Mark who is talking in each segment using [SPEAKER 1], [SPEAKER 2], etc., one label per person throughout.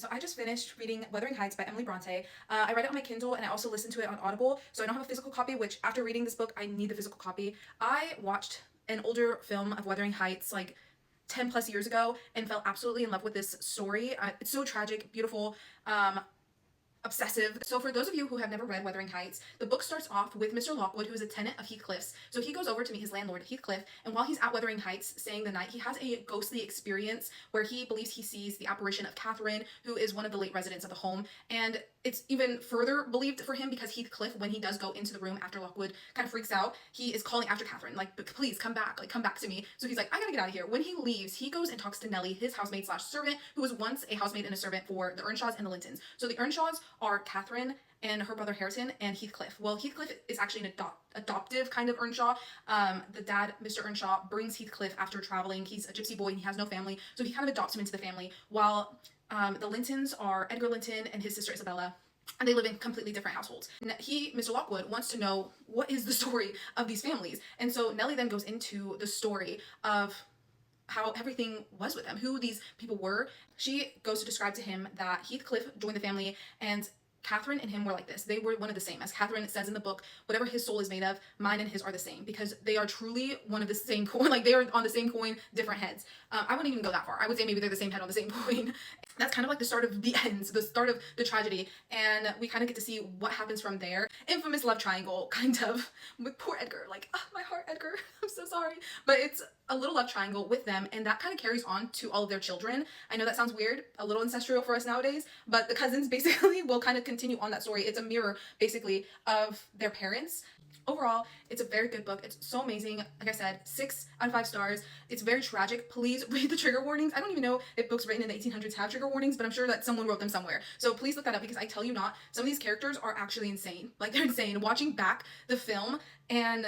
[SPEAKER 1] So I just finished reading Wuthering Heights by Emily Bronte. I read it on my Kindle and I also listened to it on Audible. So I don't have a physical copy, which after reading this book, I need the physical copy. I watched an older film of Wuthering Heights like 10 plus years ago and fell absolutely in love with this story. It's so tragic, beautiful, obsessive. So for those of you who have never read Wuthering Heights, the book starts off with Mr. Lockwood, who is a tenant of Heathcliff's. So he goes over to meet his landlord, Heathcliff, and while he's at Wuthering Heights staying the night, he has a ghostly experience where he believes he sees the apparition of Catherine, who is one of the late residents of the home. And it's even further believed for him because Heathcliff, when he does go into the room after Lockwood kind of freaks out, he is calling after Catherine, like, please come back, like, come back to me. So he's like, I gotta get out of here. When he leaves, he goes and talks to Nellie, his housemaid slash servant, who was once a housemaid and a servant for the Earnshaws and the Lintons. So the Earnshaws are Catherine and her brother Hareton and Heathcliff. Well, Heathcliff is actually an adoptive kind of Earnshaw. The dad, Mr. Earnshaw, brings Heathcliff after traveling. He's a gypsy boy and he has no family, so he kind of adopts him into the family, while the Lintons are Edgar Linton and his sister Isabella, and they live in completely different households. Mr. Lockwood, wants to know what is the story of these families. And so Nellie then goes into the story of how everything was with them, who these people were. She goes to describe to him that Heathcliff joined the family and Catherine and him were like this. They were one of the same. As Catherine says in the book, whatever his soul is made of, mine and his are the same, because they are truly one of the same coin. Like, they are on the same coin, different heads. I wouldn't even go that far. I would say maybe they're the same head on the same coin. That's kind of like the start of the ends, the start of the tragedy. And we kind of get to see what happens from there. Infamous love triangle, kind of, with poor Edgar. Like, oh, my heart, Edgar. I'm so sorry. But it's a little love triangle with them, and that kind of carries on to all of their children. I know that sounds weird, a little ancestral for us nowadays, but the cousins basically will kind of continue on that story. It's a mirror, basically, of their parents. Overall, it's a very good book. It's so amazing. Like I said, 6 out of 5 stars. It's very tragic. Please read the trigger warnings. I don't even know if books written in the 1800s have trigger warnings, but I'm sure that someone wrote them somewhere. So please look that up, because I tell you not, some of these characters are actually insane. Like, they're insane. Watching back the film and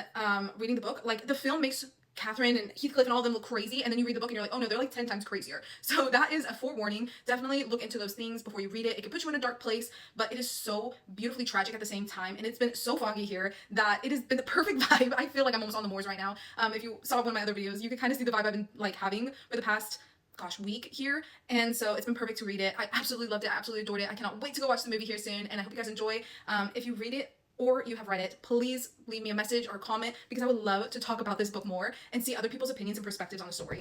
[SPEAKER 1] reading the book, like, the film makes Catherine and Heathcliff and all of them look crazy, and then you read the book and you're like, oh no, they're like 10 times crazier. So that is a forewarning. Definitely look into those things before you read it. It can put you in a dark place, but it is so beautifully tragic at the same time, and it's been so foggy here that it has been the perfect vibe. I feel like I'm almost on the moors right now. If you saw one of my other videos, you could kind of see the vibe I've been like having for the past week here, and so it's been perfect to read it. I absolutely loved it. I absolutely adored it. I cannot wait to go watch the movie here soon, and I hope you guys enjoy. If you read it or you have read it, please leave me a message or comment, because I would love to talk about this book more and see other people's opinions and perspectives on the story.